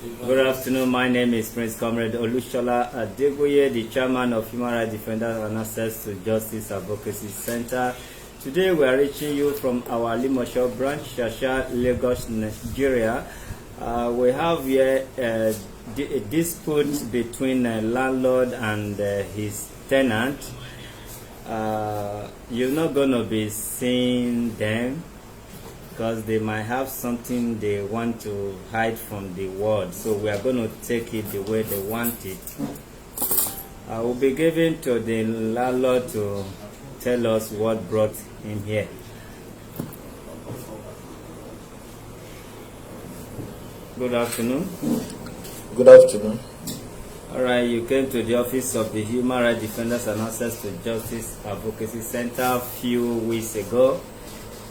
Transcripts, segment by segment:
Good afternoon. My name is Prince Comrade Olushola Adegoye, the chairman of Human Rights Defenders and Access to Justice Advocacy Center. Today we are reaching you from our Limosho branch, Shasha, Lagos, Nigeria. We have here a dispute between a landlord and his tenant. You're not going to be seeing them because they might have something they want to hide from the world. So we are going to take it the way they want it. I will be giving to the landlord to tell us what brought him here. Good afternoon. Good afternoon. All right, you came to the office of the Human Rights Defenders and Access to Justice Advocacy Center a few weeks ago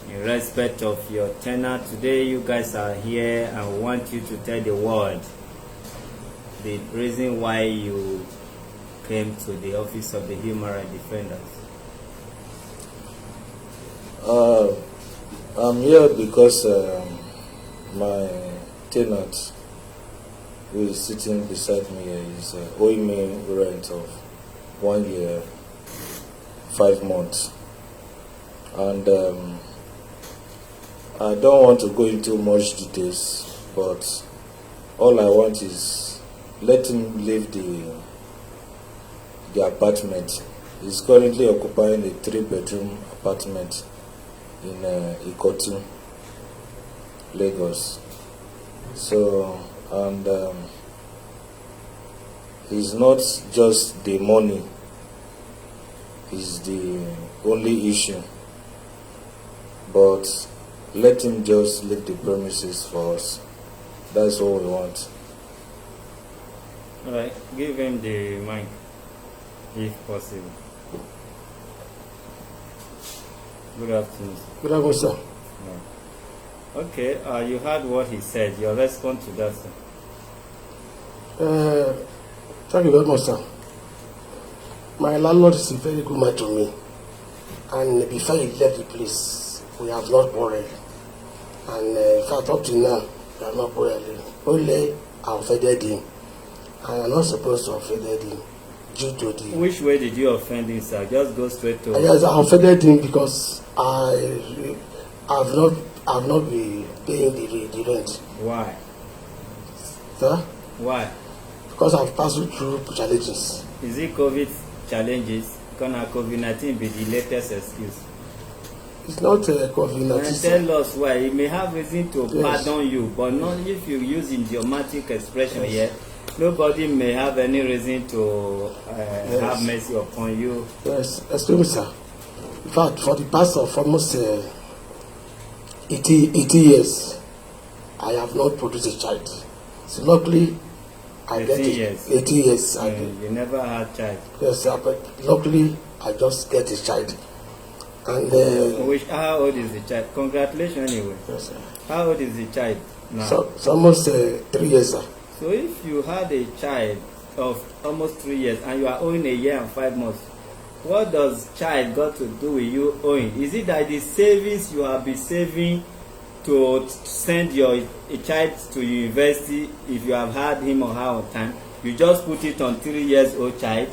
in respect of your tenant. Today you guys are here and want you to tell the world the reason why you came to the office of the Human Rights Defenders. I'm here because my tenant who is sitting beside me is owing me rent of 1 year, 5 months. And I don't want to go into much details, but all I want is let him leave the apartment. He's currently occupying a 3-bedroom apartment in Ikotu, Lagos. So, and it's not just the money is the only issue, but let him just leave the premises for us. That's all we want. All right, give him the mic if possible. Good afternoon. Good afternoon, sir. Yeah. Okay, you heard what he said. Your response to that, sir? Thank you very much, sir. My landlord is a very good man to me. And before he left the place, we have not quarreled. And in fact, up to now, we have not quarreled. Only I offended him. And I'm not supposed to offend him due to the... Which way did you offend him, sir? Just go straight to... Yes, I offended him because I've not been paying the rent. Why? Sir? Why? Because I've passed through challenges. Is it COVID challenges? Can COVID-19 be the latest excuse? It's not COVID-19. And tell us why. He may have reason to pardon you, but not if you use idiomatic expression here. Nobody may have any reason to have mercy upon you. Yes, excuse me, sir. In fact, for the past of almost 80 years, I have not produced a child. So luckily, I get it. 80 years. You never had a child. Yes, sir, but luckily, I just get a child. And how old is the child? Congratulations anyway. Yes, sir. How old is the child now? So it's almost 3 years, sir. So if you had a child of almost 3 years and you are owing 1 year and 5 months, what does child got to do with you owing? Is it that the savings you have been saving to send a child to university, if you have had him or her on time, you just put it on 3 years old child?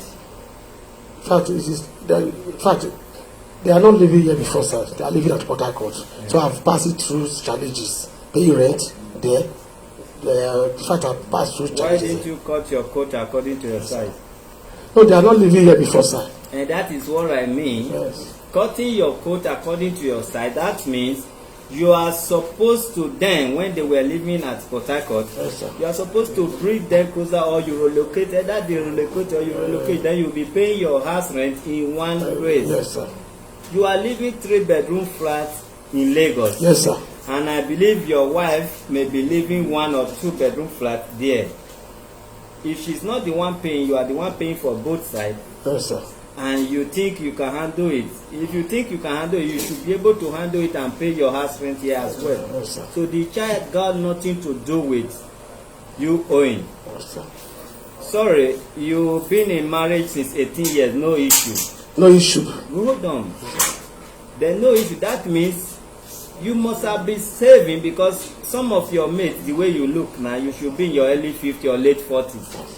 In fact, they are not living here before, sir. They are living at Port Harcourt. Yeah. So I've passed through challenges. Paying rent there. In fact, I've passed through challenges. Why didn't you cut your coat according to your size? No, they are not living here before, sir. And that is what I mean. Yes. Cutting your coat according to your size, that means you are supposed to then, when they were living at Port Harcourt, yes, you are supposed to bring them closer, or you relocate. Either they relocate or you relocate, then you'll be paying your house rent in one place. Yes, sir. You are living 3-bedroom flats in Lagos. Yes, sir. And I believe your wife may be living 1 or 2-bedroom flat there. If she's not the one paying, you are the one paying for both sides. Yes, sir. And you think you can handle it. If you think you can handle it, you should be able to handle it and pay your house rent here as well. Yes, sir. So the child got nothing to do with you owing. Yes, sir. Sorry, you've been in marriage since 18 years, no issue. No issue. Hold on. There's no issue. That means You must have been saving, because some of your mates, the way you look now, you should be in your early 50s or late 40s.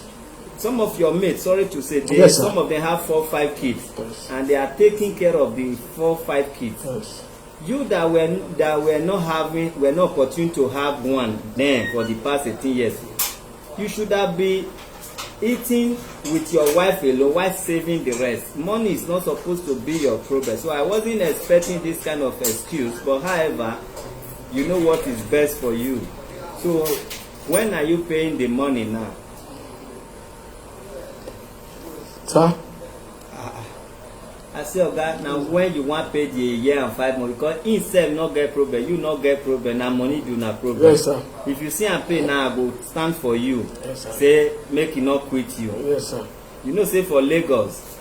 Some of your mates, sorry to say, Yes, some of them have 4 or 5 kids, yes, and they are taking care of the 4 or 5 kids. yes. You that were not opportune to have one then for the past 18 years, you should have been eating with your wife alone while saving the rest. Money is not supposed to be your problem. So I wasn't expecting this kind of excuse, but however, you know what is best for you. So when are you paying the money now? Sir? I say, Oga, now when you want pay the year and 5 months, because himself not get problem, you not get problem, now money do not problem. Yes, sir. If you see and pay now, I go stand for you. Yes, sir. Say make e not quit you. Yes, sir. You know, say for Lagos,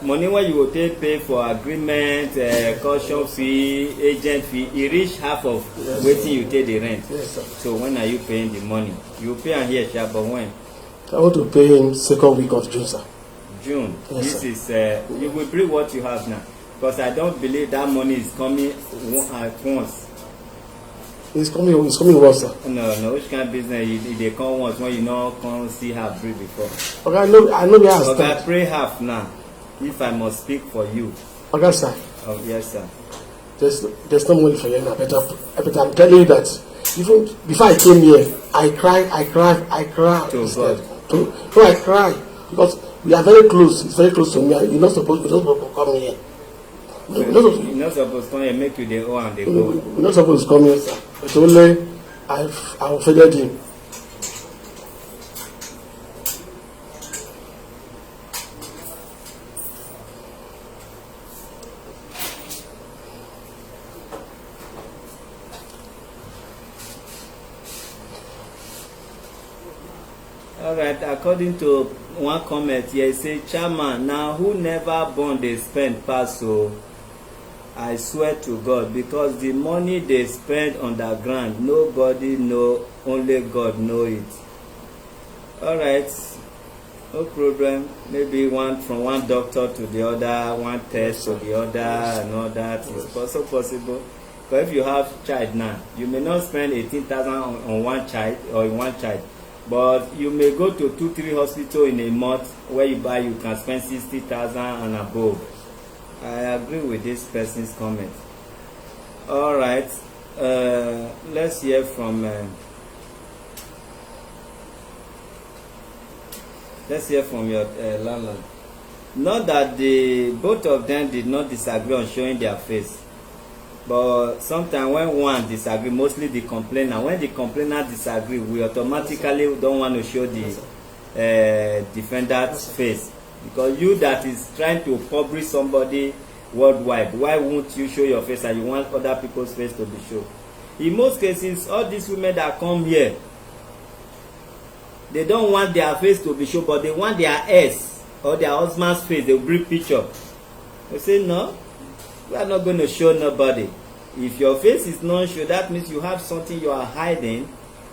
money when you go take pay for agreement, caution fee, agent fee, e reach half of yes, wetin you take the rent. Yes, sir. So when are you paying the money? You pay am here, sha, but when? I want to pay him 2nd week of June, sir. June. Yes, This sir. is you will bring what you have now, because I don't believe that money is coming at once. It's coming once, sir. No, which kind of business they come once when you not come see her breathe before? Okay, I know where I Okay, stand. pray half now, if I must speak for you. Okay, sir. Oh yes, sir. There's no money for you now, but I'm telling you that even before I came here, I cried. To God. So I cry because we are very close. It's very close to me. You're not supposed to come here. You're not supposed to come here, make you the owe and they go. We're not supposed to come here, sir. But only I offended him. All right, according to one comment here, say, Chairman, now who never born they spend pass, so I swear to God, because the money they spend underground, nobody know, only God know it. All right, no problem. Maybe from one doctor to the other, one test to the other, and all that is also possible. But if you have child now, you may not spend 18,000 on one child or in one child. But you may go to 2-3 hospitals in a month where you can spend 60,000 and above. I agree with this person's comment. All right, let's hear from your landlord. Not that both of them did not disagree on showing their face. But sometimes when one disagree, mostly the complainer, when the complainer disagree, we automatically don't want to show the defender's face, because you that is trying to publish somebody worldwide, why won't you show your face and you want other people's face to be shown? In most cases, all these women that come here, they don't want their face to be shown, but they want their ex or their husband's face. They bring picture. They say no, we are not going to show nobody. If your face is not shown, that means you have something you are hiding.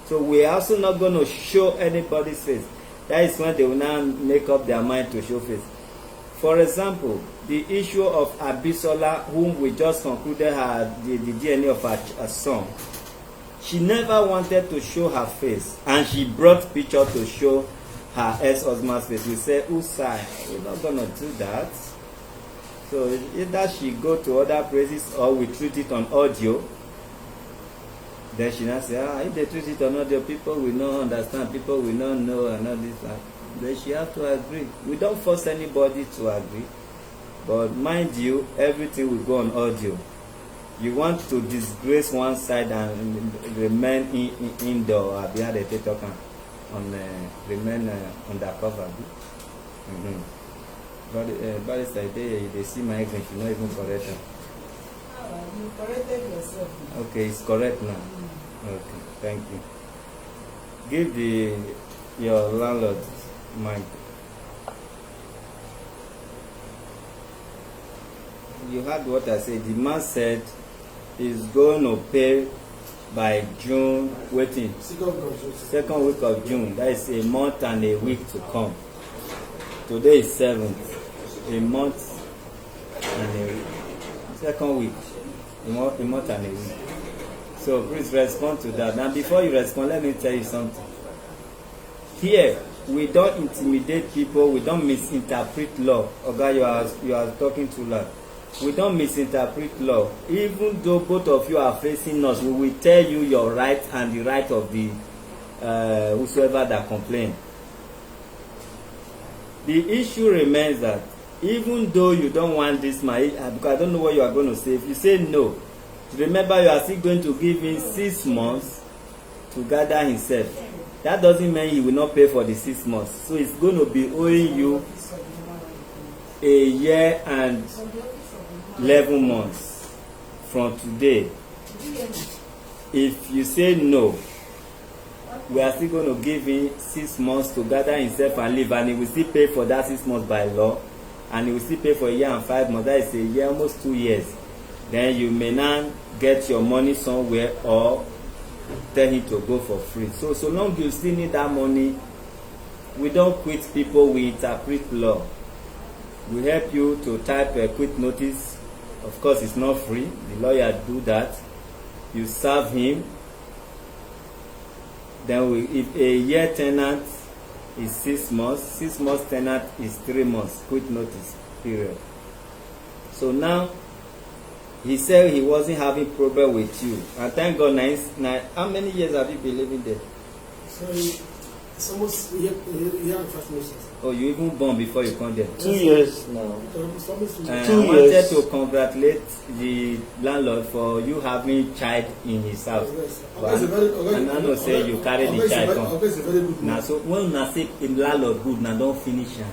So we are also not going to show anybody's face. That is when they will now make up their mind to show face. For example, the issue of Abisola, whom we just concluded the DNA of her son. She never wanted to show her face, and she brought picture to show her ex-husband's face. We said, Usai, we're not going to do that. So either she go to other places or we treat it on audio. Then she now say, if they treat it on audio, people will not understand, people will not know and all this. Then she have to agree. We don't force anybody to agree. But mind you, everything will go on audio. You want to disgrace one side and remain indoor, behind the TikTok remain undercover. But they see my English, you not even correct them. You corrected yourself. Okay, it's correct now. Okay, thank you. Give your landlord mic. You heard what I said. The man said he's going to pay by June, waiting. 2nd week of June. That is a month and a week to come. Today is 7th. A month and a week. 2nd week. A month and a week. So please respond to that. Now before you respond, let me tell you something. Here, we don't intimidate people, we don't misinterpret law. Oga, you are talking too loud. We don't misinterpret law. Even though both of you are facing us, we will tell you your right and the right of the whosoever that complain. The issue remains that even though you don't want this man, because I don't know what you are going to say, if you say no, remember you are still going to give him 6 months to gather himself. That doesn't mean he will not pay for the 6 months. So it's going to be owing you a year and 11 months from today. If you say no, we are still going to give him 6 months to gather himself and leave, and he will still pay for that 6 months by law, and he will still pay for a year and 5 months. That is a year, almost 2 years. Then you may not get your money somewhere or tell him to go for free. So long you still need that money, we don't quit people, we interpret law. We help you to type a quit notice. Of course, it's not free. The lawyer do that. You serve him. Then if a year tenant is 6 months, 6 months tenant is 3 months. Quit notice period. So now he said he wasn't having problem with you, and thank God. Now, how many years have you been living there? So it's almost a year and 5 months. Oh, you even born before you come there. 2 years now. It's almost 2 years. 2 I wanted years. to congratulate the landlord for you having child in his house. Yes. But and I know say you carry the child come. Now so when una say a landlord good, now don't finish am.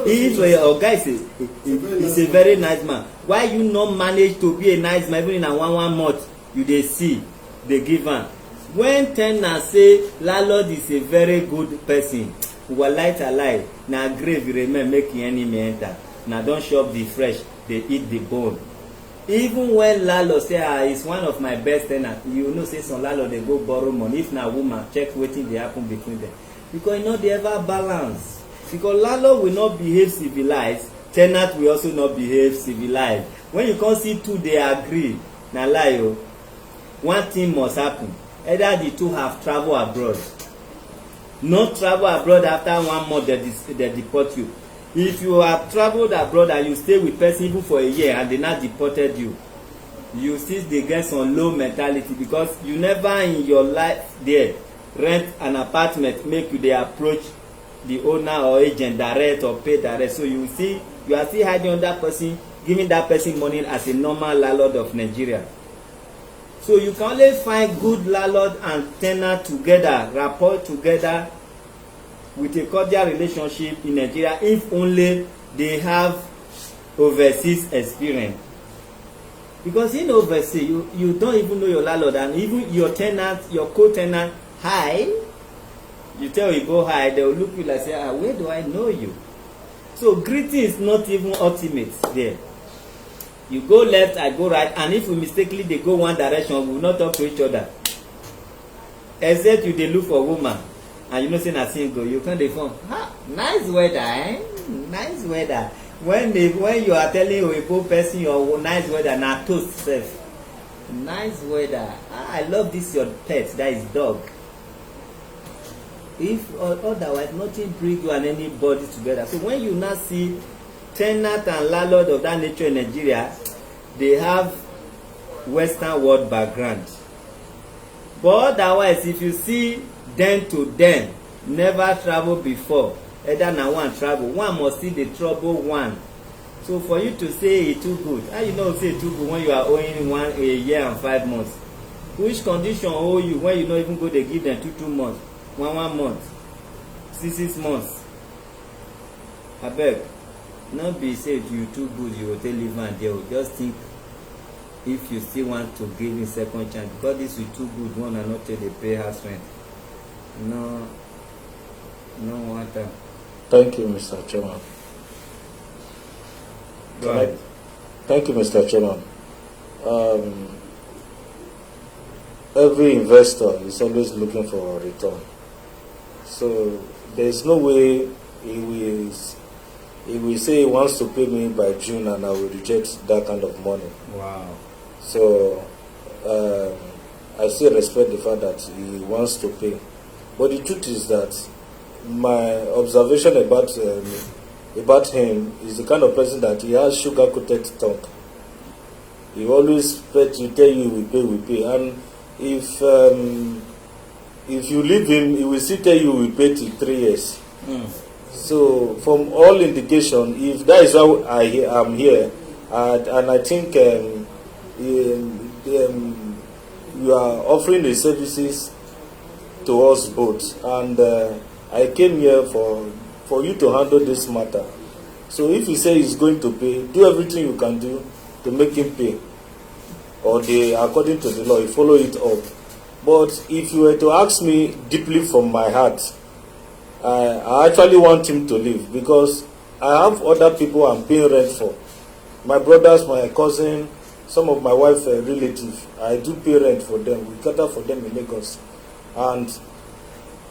If your guy is a very nice man, why you not manage to be a nice man even in a one month you dey see dey give am? When tenant say landlord is a very good person, wallahi talai na grave remain make him enemy enter. Na don chop the fresh dey eat the bone. Even when landlord say is one of my best tenant, you know say some landlord dey go borrow money. If na woman, check wetin dey happen between them, because e no dey ever balance. Because landlord will not behave civilized, tenant will also not behave civilized. When you come see two dey agree, na lie o. One thing must happen: either the two have travel abroad. Not travel abroad after 1 month they deport you. If you have traveled abroad and you stay with person even for a year and they not deported you, you still dey get some low mentality, because you never in your life there rent an apartment make you dey approach the owner or agent direct or pay direct. So you see you are still hiding on that person, giving that person money as a normal landlord of Nigeria. So you can only find good landlord and tenant together, rapport together with a cordial relationship in Nigeria if only they have overseas experience. Because in overseas you don't even know your landlord, and even your tenant, your co-tenant, hi, you tell you go hi, they will look you like say, where do I know you? So greeting is not even ultimate there. You go left, I go right, and if we mistakenly they go one direction, we will not talk to each other. Except you dey look for woman, and you know say na single, you come dey phone. Nice weather, eh? Nice weather. When you are telling a person your nice weather, na toast sef. Nice weather. I love this your pet, that is dog. If otherwise nothing bring you and anybody together. So when you now see tenant and landlord of that nature in Nigeria, they have Western world background. But otherwise, if you see them to them, never travel before, either na one travel, one must see the trouble one. So for you to say it too good, how you know say it too good when you are owing a year and 5 months? Which condition owe you when you not even go dey give them 2 months, 1 month, 6 months? Abeg, not be say you too good you go take leave am there. Just think if you still want to give him second chance, because this is too good one and not take dey pay house rent. No want am. Thank you, Mr. Chairman. Go ahead. Thank you, Mr. Chairman. Every investor is always looking for a return. So there is no way he will say he wants to pay me by June and I will reject that kind of money. Wow. So I still respect the fact that he wants to pay. But the truth is that my observation about him is the kind of person that he has sugar-coated talk. He always tell you we pay. And if you leave him, he will still tell you we pay till 3 years. So from all indication, if that is why I am here, and I think you are offering the services to us both, and I came here for you to handle this matter. So if you say he's going to pay, do everything you can do to make him pay, or according to the law, you follow it up. But if you were to ask me deeply from my heart, I actually want him to leave, because I have other people I'm paying rent for. My brothers, my cousin, some of my wife's relatives, I do pay rent for them. We cater for them in Lagos. And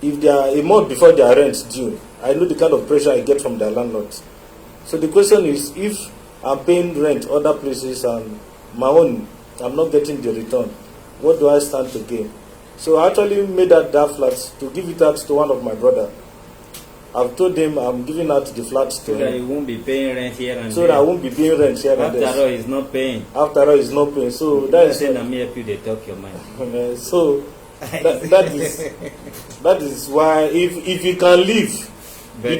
if they are a month before their rent due, I know the kind of pressure I get from their landlords. So the question is, if I'm paying rent other places and my own, I'm not getting the return, what do I stand to gain? So I actually made that flat to give it out to one of my brother. I've told him I'm giving out the flats to him. So that you won't be paying rent here and so there. So that I won't be paying rent here and there. After all, he's not paying. After all, he's not paying. So that is saying, I'm help you, they talk your mind. So that is why if you can leave, the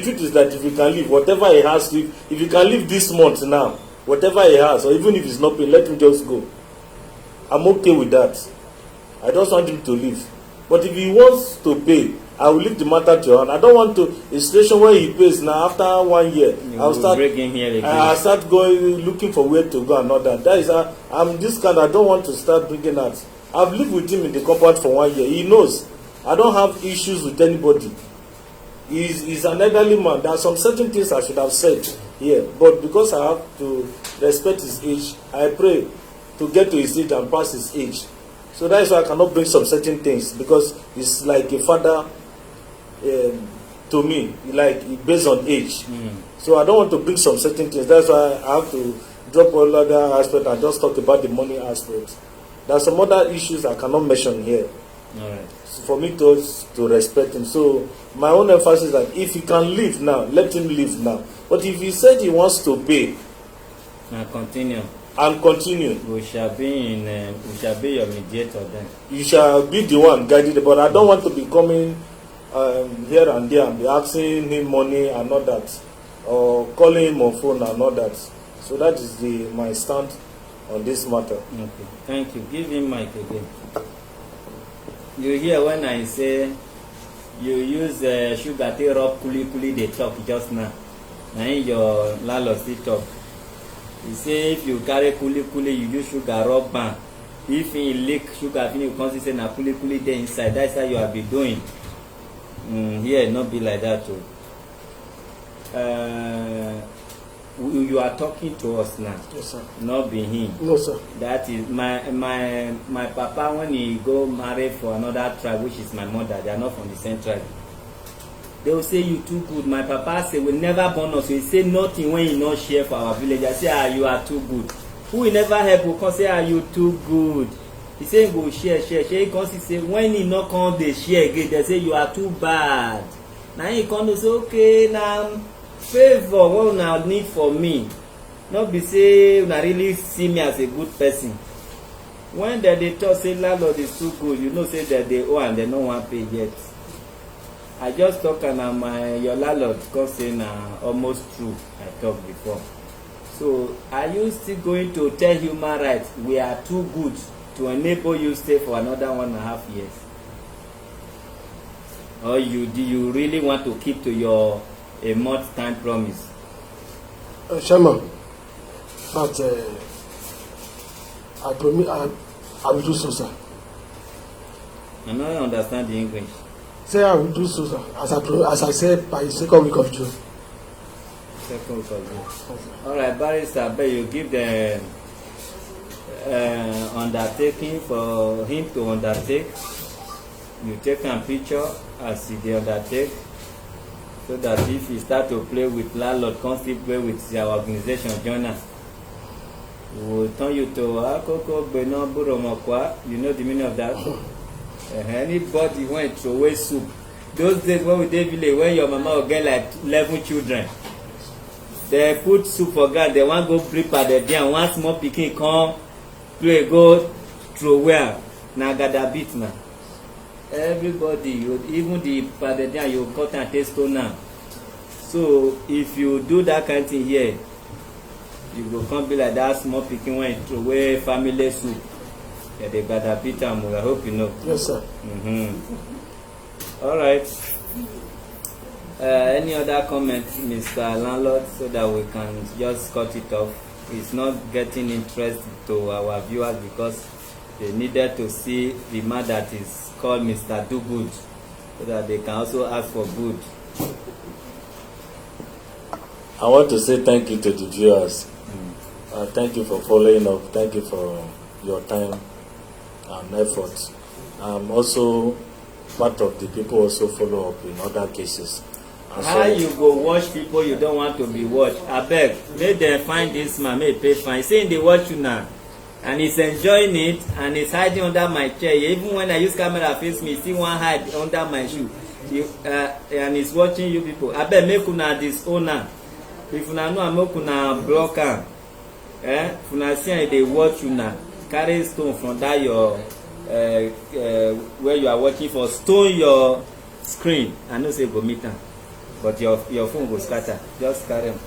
truth is that if you can leave, whatever he has, if you can leave this month now, whatever he has, or even if he's not paying, let him just go. I'm okay with that. I just want him to leave. But if he wants to pay, I will leave the matter to her. I don't want to a situation where he pays now after 1 year. I'll start going looking for where to go and all that. That is I'm this kind. I don't want to start bringing that. I've lived with him in the compound for 1 year. He knows I don't have issues with anybody. He's an elderly man. There are some certain things I should have said here, but because I have to respect his age, I pray to get to his age and pass his age. So that is why I cannot bring some certain things, because he's like a father to me, like based on age. So I don't want to bring some certain things. That's why I have to drop all other aspects and just talk about the money aspect. There are some other issues I cannot mention here. All right. So for me to respect him. So my own emphasis is that if he can leave now, let him leave now. But if he said he wants to pay, continue. We shall be your mediator then. You shall be the one guided. But I don't want to be coming here and there and be asking him money and all that, or calling him on phone and all that. So that is my stand on this matter. Okay, thank you. Give him mic again. You hear when I say you use sugar to rub kuli they talk just now. Now your landlord still talk. You say if you carry kuli you use sugar rub band. If you lick sugar, you come say na kuli there inside. That's how you have been doing. Here not be like that too. You are talking to us now. Yes, sir. Not be him. No, sir. That is my papa, when he go marry for another tribe, which is my mother, they are not from the same tribe. They will say you too good. My papa say we never born us. He say nothing when he not share for our village. I say you are too good. Who will never help will come say you too good. He say go share. He come say when he not come they share again, they say you are too bad. Now he come to say okay now. Favor what una need for me, not be say una really see me as a good person. When they talk say landlord is too good, you know say that they owe and they no wan pay yet. I just talk and your landlord come say na almost true. I talk before. So are you still going to tell human rights we are too good to enable you stay for another 1.5 years? Or do you really want to keep to your a month time promise? Chairman, but I promise I will do so, sir. I don't understand the English. Say I will do so, sir. As I said, by the 2nd week of June. 2nd week of June. All right, barrister, but you give the undertaking for him to undertake. You take a picture as he undertake. So that if you start to play with landlord, come still play with our organization, join us. will turn you to Akoko Beno Buromokwa. You know the meaning of that? Anybody went to away soup. Those days when we did village, when your mama will get like 11 children, they put soup for ground, they want go prepare the day, and one small pikin come, play go throw where. Now gather bit now. Everybody, even the padadian, you cut and taste stone now. So if you do that kind of thing here, you go come be like that small pikin when you throw away family soup. Yeah, they gather bit and I hope you know. Yes, sir. All right. Any other comment, Mr. Landlord, so that we can just cut it off? It's not getting interest to our viewers because they needed to see the man that is called Mr. Do Good, so that they can also ask for good. I want to say thank you to the viewers. Thank you for following up. Thank you for your time and effort. I'm also part of the people also follow up in other cases. And how you go watch people you don't want to be watched? Abeg, make dem find this man, make pay fine. See, they watch you now, and he's enjoying it, and he's hiding under my chair. Even when I use camera face me, still one hide under my shoe. And he's watching you people. Abeg, make una disown am. If una know am, make una block am. If una see am, they watch you now. Carry stone from that your where you are watching for, stone your screen. I know say go meet am, but your phone go scatter. Just carry am,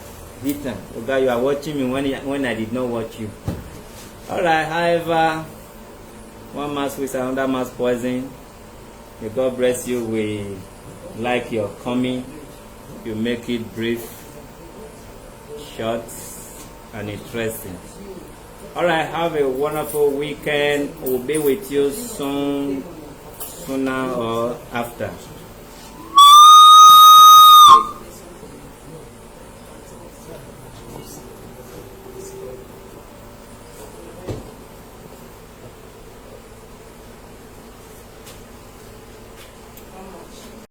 hit am. Okay, you are watching me when I did not watch you. All right. However, one mass with another mass poison. May God bless you. We like your coming. You make it brief, short, and interesting. All right. Have a wonderful weekend. We'll be with you soon, sooner or after.